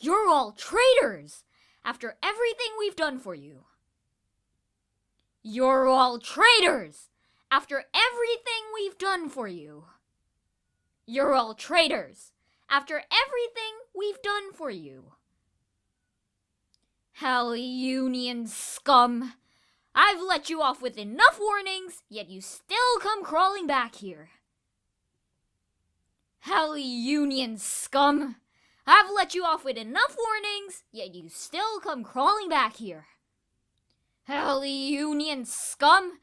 You're all traitors after everything we've done for you. You're all traitors after everything we've done for you. You're all traitors after everything we've done for you. Hell, Union scum! I've let you off with enough warnings, yet you still come crawling back here. Hell, Union scum! I've let you off with enough warnings, yet you still come crawling back here. Hell, Union scum!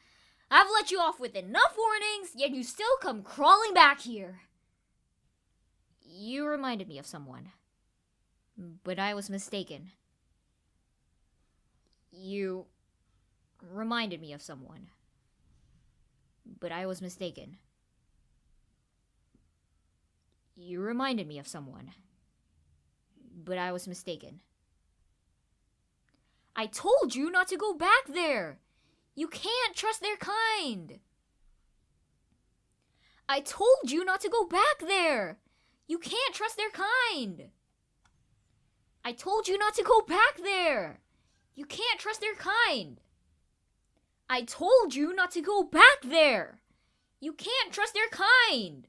I've let you off with enough warnings, yet you still come crawling back here. You reminded me of someone, but I was mistaken. You reminded me of someone, but I was mistaken. You reminded me of someone, but I was mistaken. I told you not to go back there. You can't trust their kind. I told you not to go back there. You can't trust their kind. I told you not to go back there. You can't trust their kind. I told you not to go back there. You can't trust their kind.